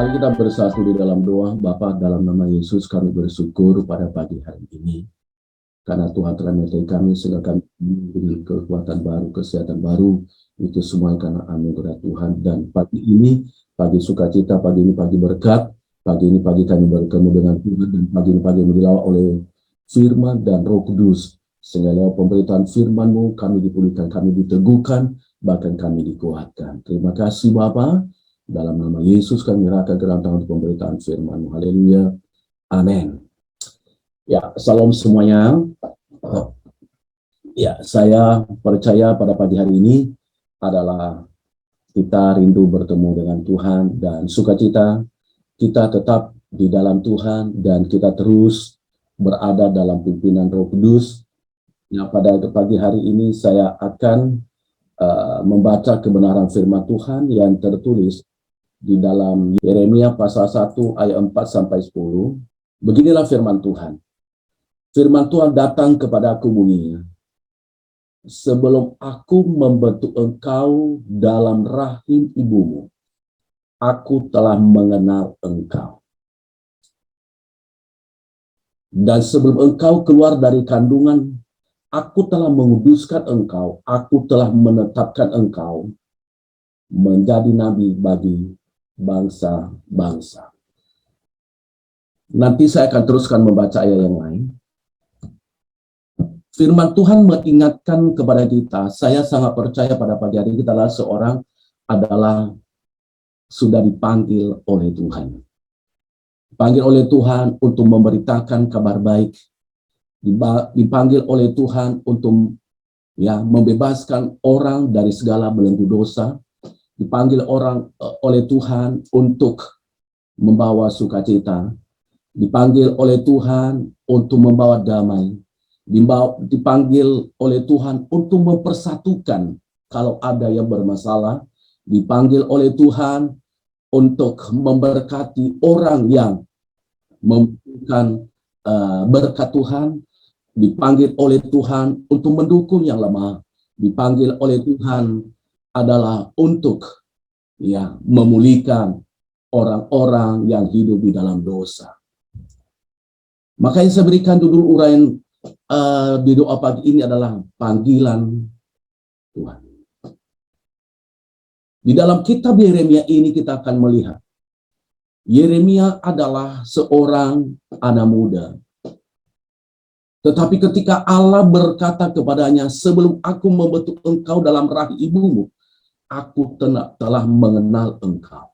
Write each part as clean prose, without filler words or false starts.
Mari kita bersatu di dalam doa. Bapa, dalam nama Yesus kami bersyukur pada pagi hari ini. Karena Tuhan telah menyertai kami sehingga kami dengan kekuatan baru, kesehatan baru. Itu semua karena anugerah Tuhan. Dan pagi ini, pagi sukacita, pagi ini pagi berkat. Pagi ini pagi kami bertemu dengan Tuhan. Dan pagi ini pagi yang dilawat oleh firman dan Roh Kudus. Sehingga lewat pemberitaan firman-Mu kami dipulihkan, kami diteguhkan, bahkan kami dikuatkan. Terima kasih Bapa. Dalam nama Yesus kami menyerahkan kedatangan untuk pemberitaan firman-Mu. Haleluya. Amin. Ya, salam semuanya. Ya, saya percaya pada pagi hari ini adalah kita rindu bertemu dengan Tuhan dan sukacita kita tetap di dalam Tuhan dan kita terus berada dalam pimpinan Roh Kudus. Nah, pada pagi hari ini saya akan membaca kebenaran firman Tuhan yang tertulis di dalam Yeremia pasal 1 ayat 4 sampai 10. Beginilah firman Tuhan. Firman Tuhan datang kepada aku bunyinya. Sebelum aku membentuk engkau dalam rahim ibumu, aku telah mengenal engkau. Dan sebelum engkau keluar dari kandungan, aku telah menguduskan engkau, aku telah menetapkan engkau menjadi nabi bagi bangsa-bangsa. Nanti saya akan teruskan membaca ayat yang lain. Firman Tuhan mengingatkan kepada kita, saya sangat percaya pada pagi hari kita adalah sudah dipanggil oleh Tuhan. Dipanggil oleh Tuhan untuk memberitakan kabar baik. Dipanggil oleh Tuhan untuk membebaskan orang dari segala belenggu dosa. Dipanggil oleh Tuhan untuk membawa sukacita. Dipanggil oleh Tuhan untuk membawa damai. Dipanggil oleh Tuhan untuk mempersatukan kalau ada yang bermasalah. Dipanggil oleh Tuhan untuk memberkati orang yang membutuhkan berkat Tuhan. Dipanggil oleh Tuhan untuk mendukung yang lemah. Dipanggil oleh Tuhan adalah untuk memulihkan orang-orang yang hidup di dalam dosa. Makanya saya berikan dulu uraian di doa pagi ini adalah panggilan Tuhan. Di dalam kitab Yeremia ini kita akan melihat Yeremia adalah seorang anak muda. Tetapi ketika Allah berkata kepadanya, sebelum aku membentuk engkau dalam rahim ibumu, aku telah mengenal engkau.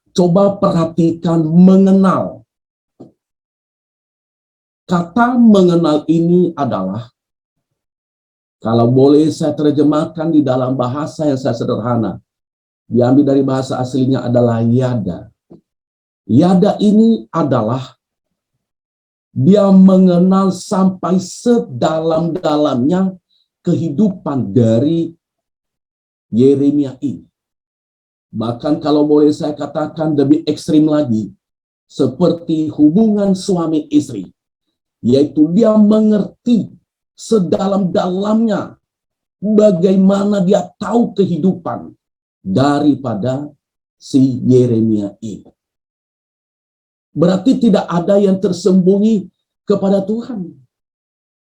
Coba perhatikan mengenal. Kata mengenal ini adalah, kalau boleh saya terjemahkan di dalam bahasa yang saya sederhana, diambil dari bahasa aslinya adalah yada. Yada ini adalah dia mengenal sampai sedalam-dalamnya kehidupan dari Yeremia ini. Bahkan kalau boleh saya katakan lebih ekstrim lagi, seperti hubungan suami istri, yaitu dia mengerti sedalam-dalamnya bagaimana dia tahu kehidupan daripada si Yeremia ini. Berarti tidak ada yang tersembunyi kepada Tuhan.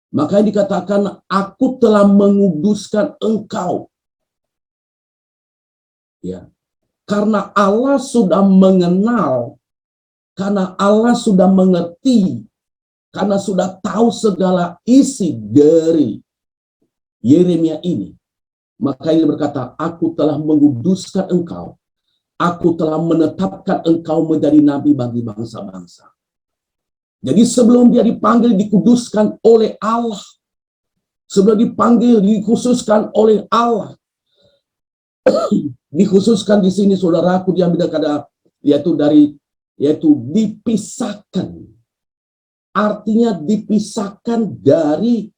Makanya dikatakan, aku telah menguduskan engkau. Ya, karena Allah sudah mengenal, karena Allah sudah mengerti, karena sudah tahu segala isi dari Yeremia ini. Maka dia berkata, aku telah menguduskan engkau. Aku telah menetapkan engkau menjadi nabi bagi bangsa-bangsa. Jadi sebelum dia dipanggil, dikuduskan oleh Allah. Sebelum dipanggil, dikhususkan oleh Allah. Dikhususkan di sini, saudaraku, diambil kata yaitu dipisahkan. Artinya dipisahkan dari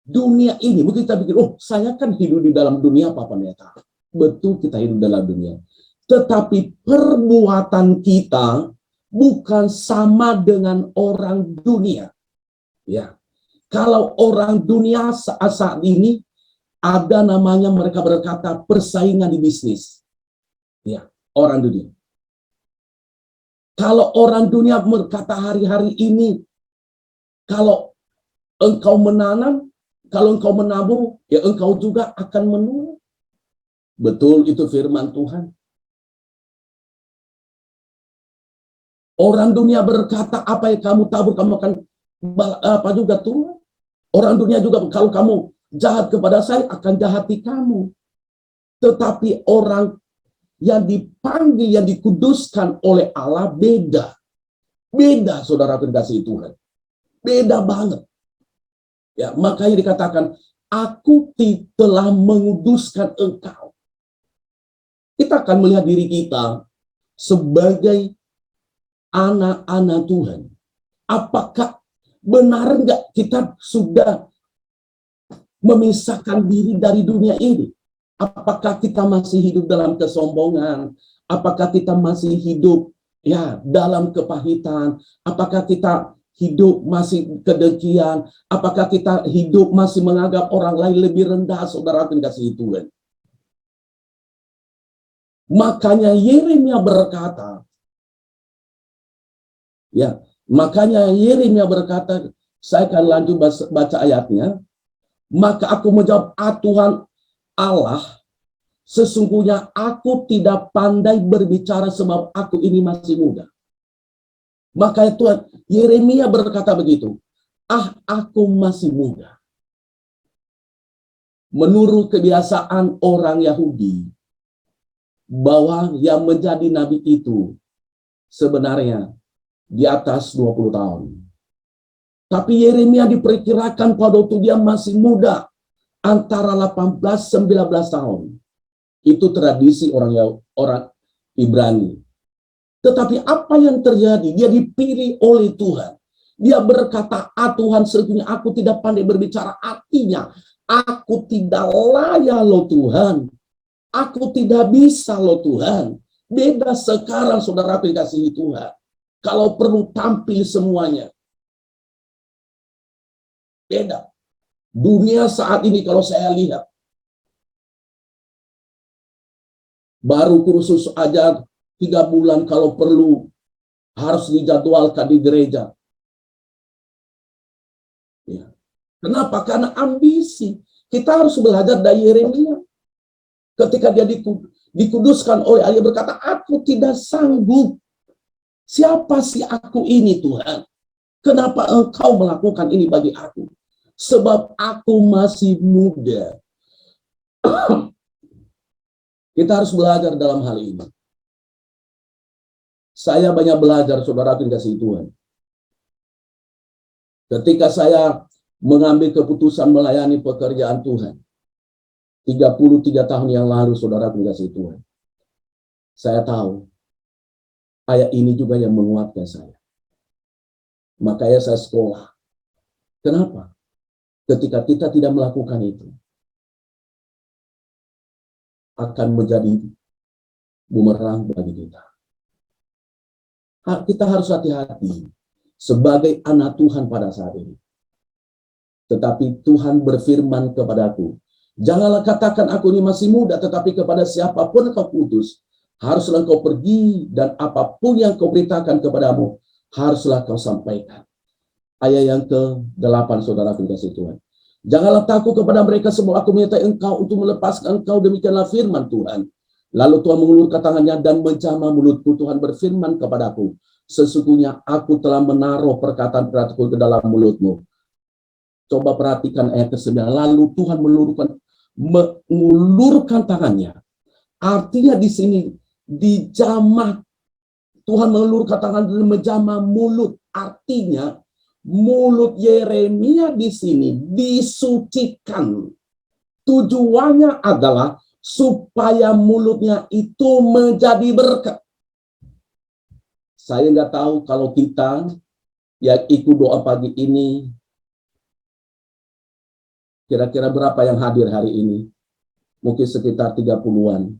dunia ini. Mungkin kita pikir, oh saya kan hidup di dalam dunia Pak Pendeta. Betul, kita hidup dalam dunia. Tetapi perbuatan kita bukan sama dengan orang dunia. Ya, kalau orang dunia saat ini ada namanya, mereka berkata persaingan di bisnis. Ya, orang dunia. Kalau orang dunia berkata hari-hari ini, kalau engkau menanam, kalau engkau menabur, ya engkau juga akan menuai. Betul, itu firman Tuhan. Orang dunia berkata, apa yang kamu tabur, kamu akan apa juga tuai. Orang dunia juga, kalau kamu jahat kepada saya, akan jahati kamu. Tetapi orang yang dipanggil, yang dikuduskan oleh Allah beda. Beda, saudara kekasih Tuhan. Beda banget. Ya, makanya dikatakan, aku telah menguduskan engkau. Kita akan melihat diri kita sebagai anak-anak Tuhan. Apakah benar enggak kita sudah memisahkan diri dari dunia ini? Apakah kita masih hidup dalam kesombongan? Apakah kita masih hidup ya dalam kepahitan? Apakah kita hidup masih kedengkian? Apakah kita hidup masih menganggap orang lain lebih rendah, saudara kasih Tuhan? Makanya Yeremia berkata, saya akan lanjut baca ayatnya. Maka aku menjawab, Tuhan Allah, sesungguhnya aku tidak pandai berbicara sebab aku ini masih muda. Maka Tuhan, Yeremia berkata begitu, aku masih muda. Menurut kebiasaan orang Yahudi, bahwa yang menjadi nabi itu sebenarnya di atas 20 tahun. Tapi Yeremia diperkirakan pada waktu dia masih muda, antara 18-19 tahun. Itu tradisi orang Ibrani. Tetapi apa yang terjadi? Dia dipilih oleh Tuhan. Dia berkata, Tuhan, sesungguhnya aku tidak pandai berbicara. Artinya, aku tidak layak loh Tuhan. Aku tidak bisa loh Tuhan. Beda sekarang, saudara dikasihi Tuhan. Kalau perlu tampil semuanya. Beda. Dunia saat ini kalau saya lihat, baru kursus aja 3 bulan kalau perlu harus dijadwalkan di gereja. Ya. Kenapa? Karena ambisi. Kita harus belajar dari Yeremia. Ketika dia dikuduskan oleh Allah, berkata, aku tidak sanggup. Siapa sih aku ini Tuhan? Kenapa engkau melakukan ini bagi aku? Sebab aku masih muda. Kita harus belajar dalam hal ini. Saya banyak belajar, saudara kasih Tuhan. Ketika saya mengambil keputusan melayani pekerjaan Tuhan, 33 tahun yang lalu, saudara kasih Tuhan, saya tahu ayat ini juga yang menguatkan saya. Makanya saya sekolah. Kenapa? Ketika kita tidak melakukan itu, akan menjadi bumerang bagi kita. Kita harus hati-hati sebagai anak Tuhan pada saat ini. Tetapi Tuhan berfirman kepadaku, janganlah katakan aku ini masih muda, tetapi kepada siapapun kau putus, haruslah kau pergi, dan apapun yang kau beritakan kepadamu, haruslah kau sampaikan. Ayat yang ke-8, saudara kasih Tuhan. Janganlah takut kepada mereka semua, aku menyertai engkau untuk melepaskan engkau, demikianlah firman Tuhan. Lalu Tuhan mengulurkan tangannya dan menjamah mulutku. Tuhan berfirman kepadaku, sesungguhnya aku telah menaruh perkataan-perkataanku ke dalam mulutmu. Coba perhatikan ayat ke-9. Lalu Tuhan mengulurkan tangannya. Artinya di sini dijamah. Tuhan mengulurkan tangan dan menjamah mulut. Artinya mulut Yeremia di sini disucikan. Tujuannya adalah supaya mulutnya itu menjadi berkat. Saya nggak tahu kalau kita yang ikut doa pagi ini, kira-kira berapa yang hadir hari ini? Mungkin sekitar 30-an.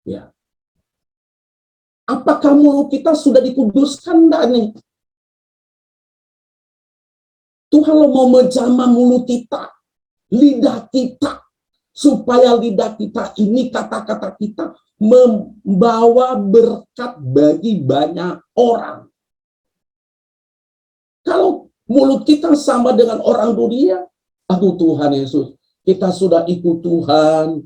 Ya. Apakah mulut kita sudah dikuduskan enggak nih? Tuhan mau menjamah mulut kita, lidah kita, supaya lidah kita ini, kata-kata kita membawa berkat bagi banyak orang. Kalau mulut kita sama dengan orang dunia, aduh Tuhan Yesus, kita sudah ikut Tuhan,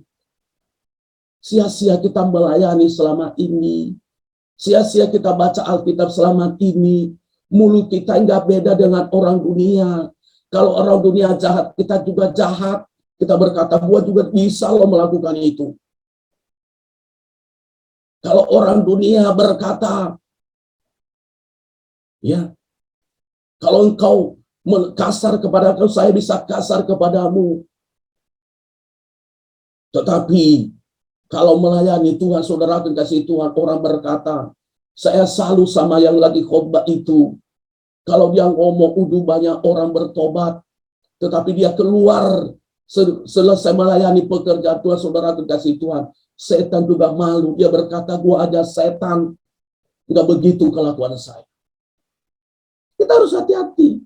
sia-sia kita melayani selama ini, sia-sia kita baca Alkitab selama ini, mulut kita nggak beda dengan orang dunia. Kalau orang dunia jahat, kita juga jahat. Kita berkata, gua juga bisa loh melakukan itu. Kalau orang dunia berkata, ya, kalau engkau kasar kepada aku, saya bisa kasar kepadamu. Tetapi kalau melayani Tuhan, saudara kasih Tuhan, orang berkata, saya salut sama yang lagi khotbah itu. Kalau dia ngomong, udah banyak orang bertobat, tetapi dia keluar selesai melayani pekerjaan Tuhan, saudara kasih Tuhan, setan juga malu. Dia berkata, gua ada setan. Enggak begitu kelakuan saya. Kita harus hati-hati.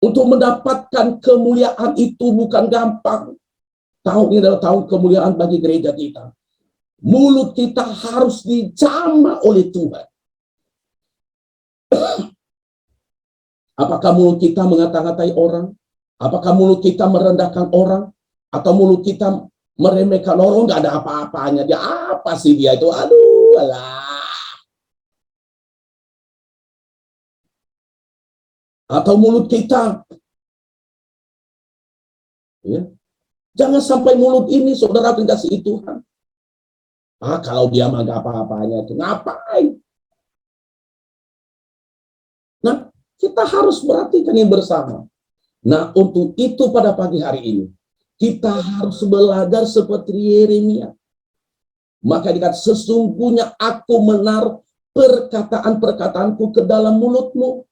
Untuk mendapatkan kemuliaan itu bukan gampang. Tahun ini adalah tahun kemuliaan bagi gereja kita. Mulut kita harus dijamah oleh Tuhan. Apakah mulut kita mengata-ngatai orang? Apakah mulut kita merendahkan orang? Atau mulut kita meremehkan orang? Nggak ada apa-apanya. Dia apa sih dia itu? Aduh, alah. Atau mulut kita, ya, jangan sampai mulut ini saudara dikasih Tuhan. Kalau dia mah gak apa-apanya itu ngapain? Nah, kita harus perhatikan yang bersama. Nah, untuk itu pada pagi hari ini kita harus belajar seperti Yeremia. Maka dikatakan, sesungguhnya aku menaruh perkataan-perkataanku ke dalam mulutmu.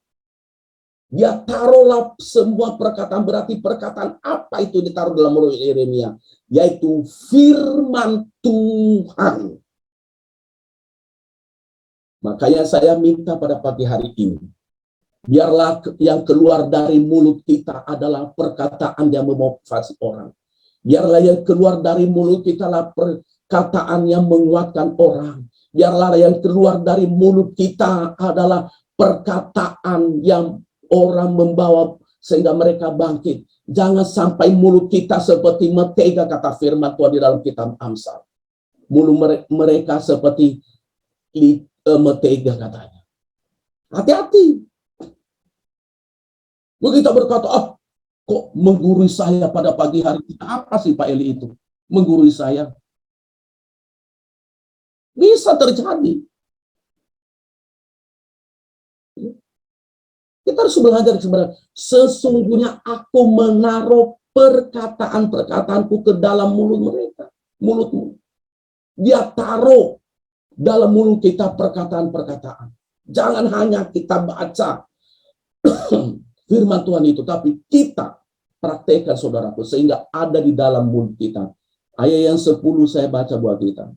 Ya, taruhlah semua perkataan, berarti perkataan apa itu ditaruh dalam mulut Yeremia? Yaitu firman Tuhan. Makanya saya minta pada pagi hari ini, biarlah yang keluar dari mulut kita adalah perkataan yang memotivasi orang. Biarlah yang keluar dari mulut kita adalah perkataan yang menguatkan orang. Biarlah yang keluar dari mulut kita adalah perkataan yang orang membawa sehingga mereka bangkit. Jangan sampai mulut kita seperti mentega, kata firman Tuhan di dalam kitab Amsal. Mulut mereka seperti mentega katanya. Hati-hati. Begitu berkata, kok menggurui saya pada pagi hari ini? Apa sih Pak Eli itu? Menggurui saya. Bisa terjadi. Kita harus belajar sebenarnya. Sesungguhnya aku menaruh perkataan-perkataanku ke dalam mulut mereka. Mulutmu. Dia taruh dalam mulut kita perkataan-perkataan. Jangan hanya kita baca firman Tuhan itu, tapi kita praktekkan saudaraku, sehingga ada di dalam mulut kita. Ayat yang 10 saya baca buat kita.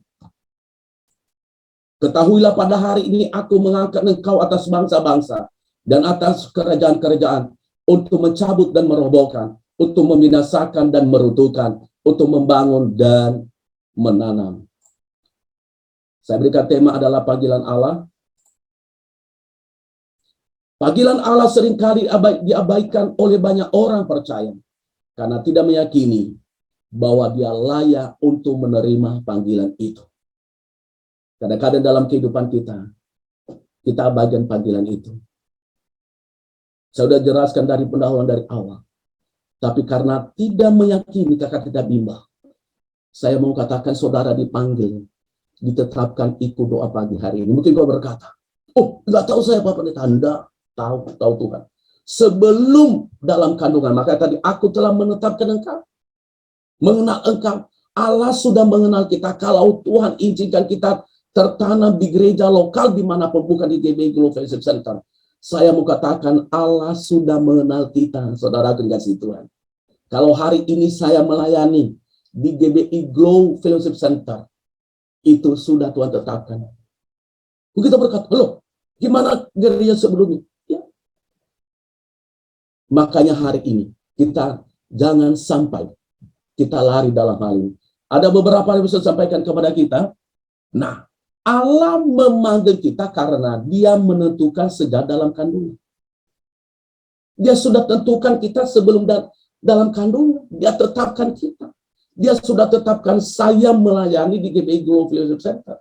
Ketahuilah pada hari ini aku mengangkat engkau atas bangsa-bangsa dan atas kerajaan-kerajaan untuk mencabut dan merobohkan, untuk membinasakan dan meruntuhkan, untuk membangun dan menanam. Saya berikan tema adalah panggilan Allah. Panggilan Allah seringkali diabaikan oleh banyak orang percaya karena tidak meyakini bahwa dia layak untuk menerima panggilan itu. Kadang-kadang dalam kehidupan kita abaikan panggilan itu. Saya sudah jelaskan dari pendahuluan dari awal. Tapi karena tidak meyakini, kakak tidak bimbang. Saya mau katakan saudara dipanggil, ditetapkan ikut doa pagi hari ini. Mungkin kau berkata, nggak tahu saya Pak Pendeta. Anda tahu Tuhan. Sebelum dalam kandungan, maka tadi aku telah menetapkan engkau. Mengenal engkau. Allah sudah mengenal kita. Kalau Tuhan izinkan kita tertanam di gereja lokal dimanapun, bukan di GBI Global Fellowship Center. Saya mau katakan Allah sudah mengenal kita, saudara kasih Tuhan. Kalau hari ini saya melayani di GBI Global Fellowship Center, itu sudah Tuhan tetapkan. Kita berkata, loh, gimana gereja sebelumnya? Ya. Makanya hari ini kita jangan sampai kita lari dalam hal ini. Ada beberapa yang bisa sampaikan kepada kita. Nah, Allah memanggil kita karena Dia menentukan sejak dalam kandungan. Dia sudah tentukan kita sebelum dalam kandungan. Dia tetapkan kita. Dia sudah tetapkan saya melayani di GBI Global Fellowship Center.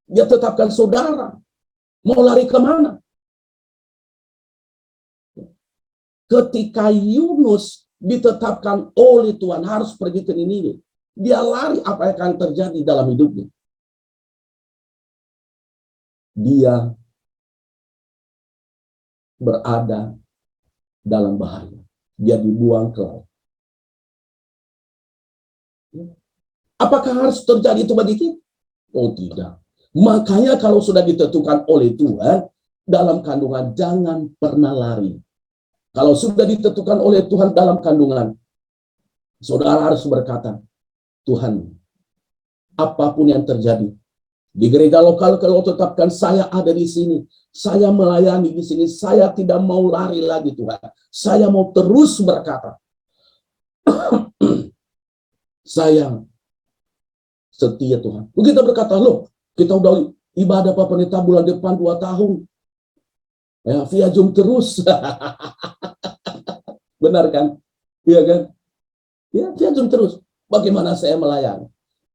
Dia tetapkan saudara. Mau lari kemana? Ketika Yunus ditetapkan oleh Tuhan harus pergi ke Niniwe, dia lari, apa yang akan terjadi dalam hidupnya? Dia berada dalam bahaya. Dia dibuang ke laut. Apakah harus terjadi itu bagi kita? Oh tidak. Makanya kalau sudah ditentukan oleh Tuhan, dalam kandungan jangan pernah lari. Kalau sudah ditentukan oleh Tuhan dalam kandungan, saudara harus berkata, Tuhan, apapun yang terjadi, di gereja lokal kalau tetapkan saya ada di sini, saya melayani di sini, saya tidak mau lari lagi Tuhan. Saya mau terus berkata, saya setia Tuhan. Kita berkata, loh, kita udah ibadah Pak Pendeta bulan depan 2 tahun. Ya, via Zoom terus. Benar kan? Iya kan? Ya, via Zoom terus. Bagaimana saya melayani?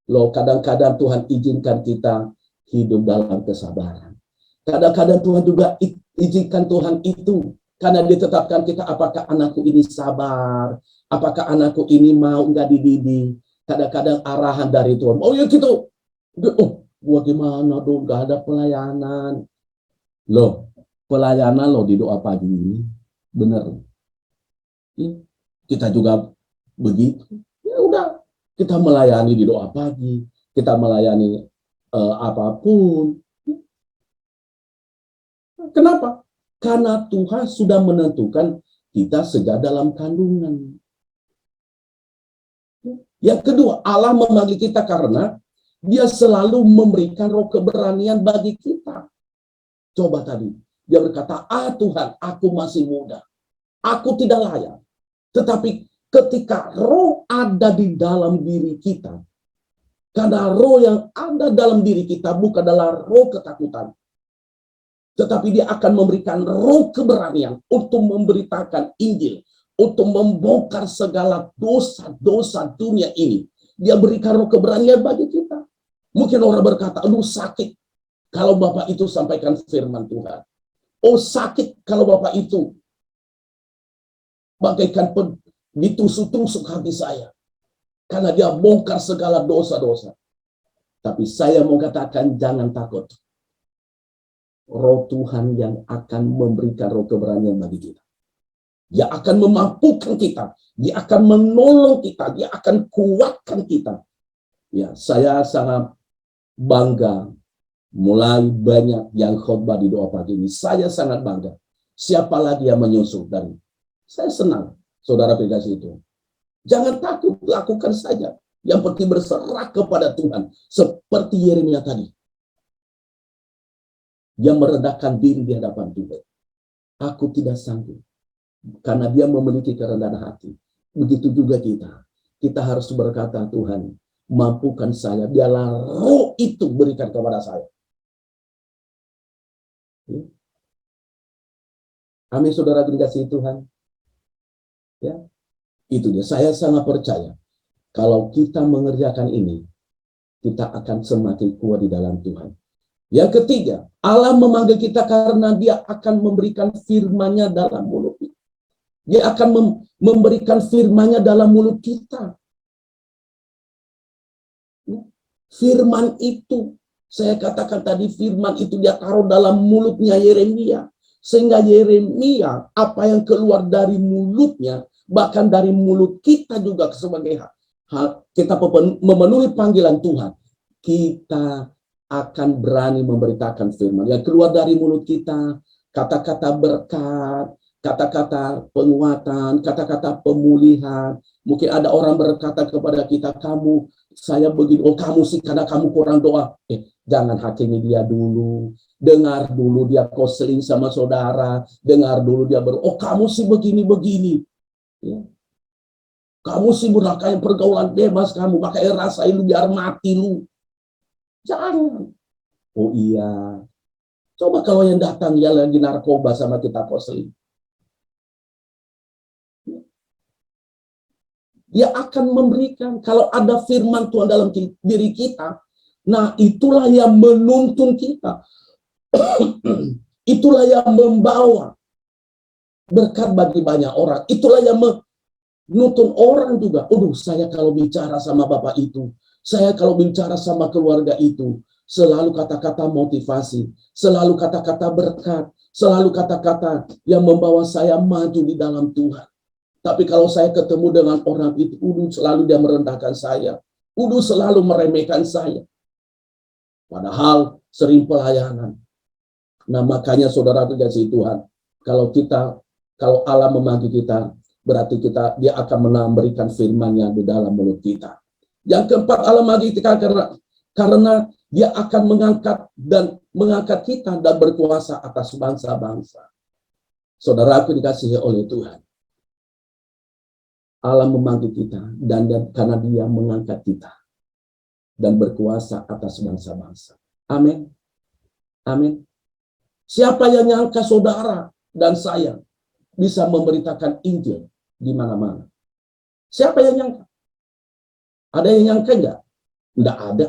Loh, kadang-kadang Tuhan izinkan kita hidup dalam kesabaran. Kadang-kadang Tuhan juga izinkan Tuhan itu karena ditetapkan kita, apakah anakku ini sabar, apakah anakku ini mau nggak dididik. Kadang-kadang arahan dari Tuhan, oh ya gitu, oh bagaimana dong, nggak ada pelayanan. Loh, pelayanan loh di doa pagi ini, bener. Kita juga begitu. Ya udah, kita melayani di doa pagi, kita melayani apapun. Kenapa? Karena Tuhan sudah menentukan kita sejak dalam kandungan. Yang kedua, Allah memanggil kita karena Dia selalu memberikan roh keberanian bagi kita. Coba tadi, dia berkata, Tuhan, aku masih muda. Aku tidak layak. Tetapi ketika roh ada di dalam diri kita, karena roh yang ada dalam diri kita bukan adalah roh ketakutan, tetapi dia akan memberikan roh keberanian untuk memberitakan Injil, untuk membongkar segala dosa-dosa dunia ini. Dia berikan roh keberanian bagi kita. Mungkin orang berkata, aduh sakit kalau Bapak itu sampaikan firman Tuhan. Oh sakit kalau Bapak itu bagaikan ditusuk-tusuk hati saya. Karena dia bongkar segala dosa-dosa. Tapi saya mau katakan jangan takut. Roh Tuhan yang akan memberikan roh keberanian bagi kita. Dia akan memampukan kita. Dia akan menolong kita. Dia akan kuatkan kita. Ya, saya sangat bangga. Mulai banyak yang khotbah di doa pagi ini. Saya sangat bangga. Siapa lagi yang menyusul dari? Saya senang, saudara pribadi itu. Jangan takut, lakukan saja. Yang penting berserah kepada Tuhan. Seperti Yeremia tadi. Dia merendahkan diri di hadapan Tuhan. Aku tidak sanggup. Karena dia memiliki kerendahan hati. Begitu juga kita. Kita harus berkata, Tuhan, mampukan saya. Biarlah roh itu berikan kepada saya. Amin, saudara dikasihi Tuhan. Ya, itu dia. Saya sangat percaya. Kalau kita mengerjakan ini, kita akan semakin kuat di dalam Tuhan. Yang ketiga, Allah memanggil kita karena dia akan memberikan firman-Nya dalam mulut kita. Dia akan memberikan firman-Nya dalam mulut kita. Firman itu, saya katakan tadi, firman itu dia taruh dalam mulutnya Yeremia. Sehingga Yeremia, apa yang keluar dari mulutnya, bahkan dari mulut kita juga sebagai kita memenuhi panggilan Tuhan. Kita akan berani memberitakan firman yang keluar dari mulut kita, kata-kata berkat, kata-kata penguatan, kata-kata pemulihan. Mungkin ada orang berkata kepada kita, kamu, saya begini, oh kamu sih karena kamu kurang doa. Jangan hakimi dia dulu. Dengar dulu dia konseling sama saudara, dengar dulu dia oh kamu sih begini-begini. Ya. Kamu sibuk rakain pergaulan bebas kamu, makanya rasain lu biar mati lu. Jangan. Oh iya. Coba kalau yang datang ya lagi narkoba sama kita kosling. Dia akan memberikan, kalau ada firman Tuhan dalam diri kita, nah itulah yang menuntun kita. Itulah yang membawa berkat bagi banyak orang. Itulah yang menuntun orang juga. Saya kalau bicara sama bapak itu, saya kalau bicara sama keluarga itu, selalu kata-kata motivasi, selalu kata-kata berkat, selalu kata-kata yang membawa saya maju di dalam Tuhan. Tapi kalau saya ketemu dengan orang itu, selalu dia merendahkan saya. Selalu meremehkan saya. Padahal sering pelayanan. Nah, makanya saudara dikasih Tuhan, kalau Allah memanggil kita, berarti dia akan memberikan firman-Nya di dalam mulut kita. Yang keempat, Allah memanggil kita karena dia akan mengangkat kita dan berkuasa atas bangsa-bangsa. Saudaraku dikasihi oleh Tuhan. Allah memanggil kita dan karena dia mengangkat kita dan berkuasa atas bangsa-bangsa. Amin. Amin. Siapa yang nyangka saudara dan saya bisa memberitakan Injil di mana-mana? Siapa yang nyangka? Ada yang nyangka enggak? Enggak ada.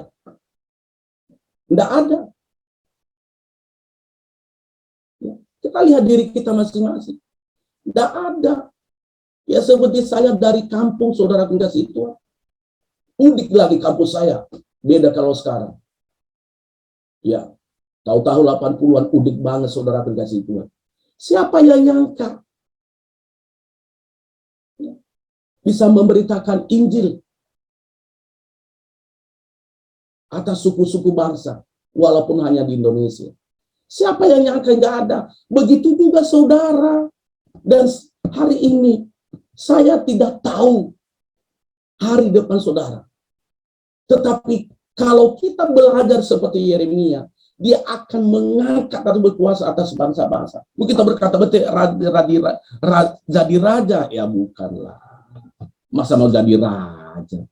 Enggak ada. Kita lihat diri kita masing-masing. Enggak ada. Ya seperti saya dari kampung, saudara kasih Tuhan. Udik lagi kampus saya. Beda kalau sekarang. Ya, tahu-tahu 80-an udik banget saudara kasih Tuhan. Siapa yang nyangka bisa memberitakan Injil atas suku-suku bangsa, walaupun hanya di Indonesia. Siapa yang nyangka? Nggak ada. Begitu juga saudara. Dan hari ini, saya tidak tahu hari depan saudara. Tetapi kalau kita belajar seperti Yeremia, dia akan mengangkat atau berkuasa atas bangsa-bangsa. Kita berkata, betul, jadi raja. Ya bukanlah. Masa mau jadi raja?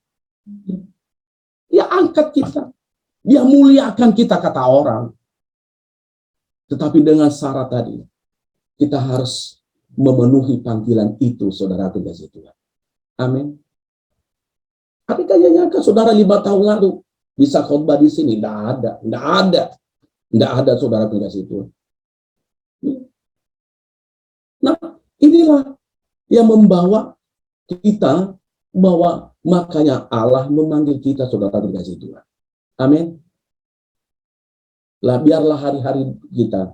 Dia angkat kita. Dia muliakan kita, kata orang. Tetapi dengan syarat tadi, kita harus memenuhi panggilan itu, saudara kasih Tuhan. Amin. Tapi kayaknya kan saudara 5 tahun lalu bisa khotbah di sini. Tidak ada saudara kasih Tuhan. Nah, inilah yang membawa kita, bahwa makanya Allah memanggil kita, saudara kasih Tuhan. Amin. Biarlah hari-hari kita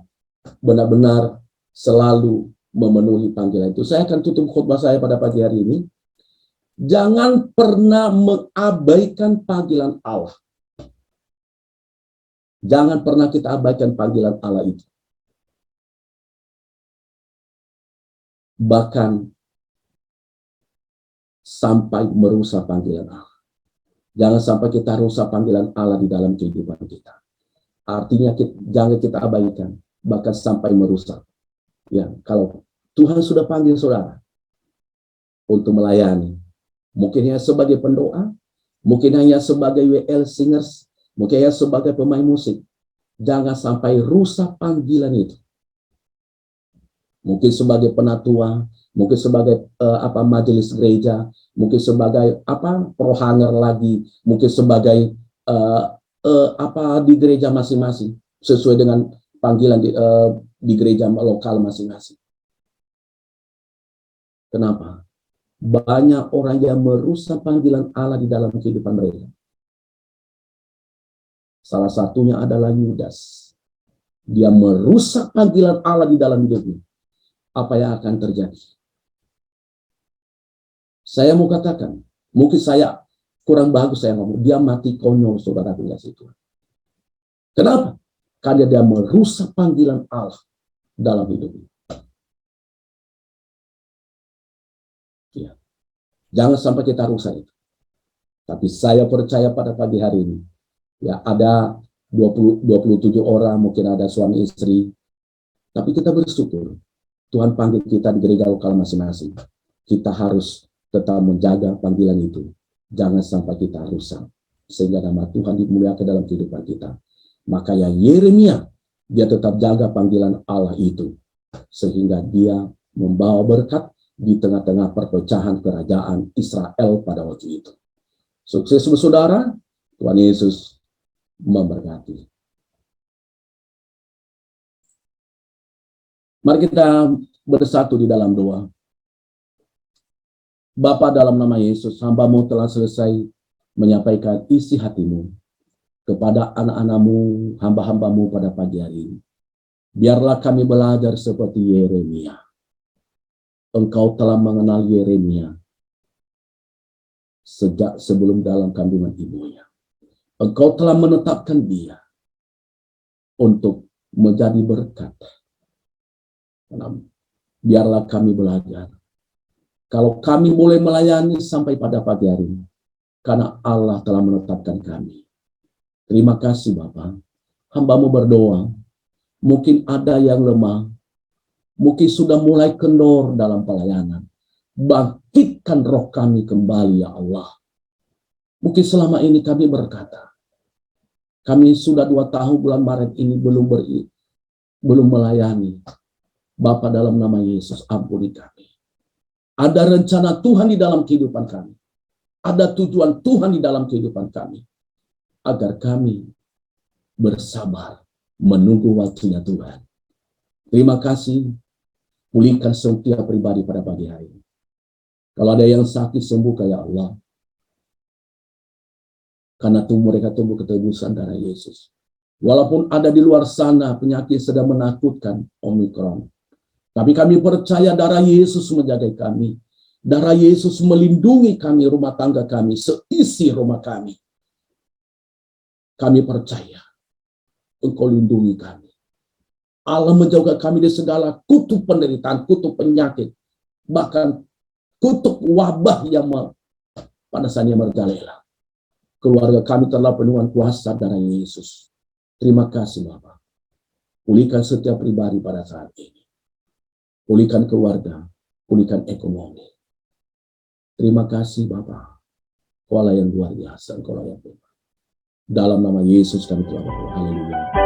benar-benar selalu memenuhi panggilan itu. Saya akan tutup khotbah saya pada pagi hari ini. Jangan pernah mengabaikan panggilan Allah. Jangan pernah kita abaikan panggilan Allah itu. Bahkan sampai merusak panggilan Allah. Jangan sampai kita rusak panggilan Allah di dalam kehidupan kita. Artinya jangan kita abaikan, bahkan sampai merusak. Ya, kalau Tuhan sudah panggil saudara untuk melayani, mungkin hanya sebagai pendoa, mungkin hanya sebagai WL singers, mungkin hanya sebagai pemain musik, jangan sampai rusak panggilan itu. Mungkin sebagai penatua, mungkin sebagai majelis gereja, mungkin sebagai prohanger lagi, mungkin sebagai di gereja masing-masing, sesuai dengan panggilan di gereja lokal masing-masing. Kenapa? Banyak orang yang merusak panggilan Allah di dalam kehidupan mereka. Salah satunya adalah Yudas. Dia merusak panggilan Allah di dalam hidupnya. Apa yang akan terjadi? Saya mau katakan, mungkin saya kurang bagus saya ngomong, dia mati konyol, saudara kasih Tuhan. Kenapa? Karena dia merusak panggilan Allah dalam hidupnya. Ya. Jangan sampai kita rusak itu. Tapi saya percaya pada pagi hari ini, ya ada 27 orang, mungkin ada suami istri, tapi kita bersyukur Tuhan panggil kita di gereja lokal masing-masing. Kita harus tetap menjaga panggilan itu. Jangan sampai kita rusak, sehingga nama Tuhan dimuliakan dalam kehidupan kita. Maka ya Yeremia, dia tetap jaga panggilan Allah itu, sehingga dia membawa berkat di tengah-tengah perpecahan kerajaan Israel pada waktu itu. Sukses saudara, Tuhan Yesus memberkati. Mari kita bersatu di dalam doa. Bapa, dalam nama Yesus, hamba-Mu telah selesai menyampaikan isi hatimu kepada anak-anak-Mu, hamba-hamba-Mu pada pagi hari ini. Biarlah kami belajar seperti Yeremia. Engkau telah mengenal Yeremia sejak sebelum dalam kandungan ibunya. Engkau telah menetapkan dia untuk menjadi berkat. Biarlah kami belajar. Kalau kami boleh melayani sampai pada pagi hari ini, karena Allah telah menetapkan kami. Terima kasih Bapa. Hamba-Mu berdoa, mungkin ada yang lemah, mungkin sudah mulai kendor dalam pelayanan. Bangkitkan roh kami kembali ya Allah. Mungkin selama ini kami berkata, kami sudah 2 tahun bulan Maret ini belum melayani. Bapa, dalam nama Yesus, ampuni kami. Ada rencana Tuhan di dalam kehidupan kami. Ada tujuan Tuhan di dalam kehidupan kami. Agar kami bersabar menunggu waktunya Tuhan. Terima kasih. Pulihkan setiap pribadi pada pagi hari ini. Kalau ada yang sakit, sembuhkan ya Allah. Karena mereka tumbuh ketebusan darah Yesus. Walaupun ada di luar sana penyakit sedang menakutkan, Omikron. Tapi kami percaya darah Yesus menjaga kami. Darah Yesus melindungi kami, rumah tangga kami, seisi rumah kami. Kami percaya Engkau lindungi kami. Allah menjaga kami dari segala kutuk penderitaan, kutuk penyakit, bahkan kutuk wabah yang pada saatnya merajalela. Keluarga kami telah penuh kuasa darah Yesus. Terima kasih Bapak. Pulihkan setiap pribadi pada saat ini. Pulihkan keluarga, pulihkan ekonomi. Terima kasih Bapak. Engkau yang luar biasa, Engkau yang Tuhan. Dalam nama Yesus kami telah berdoa. Haleluya.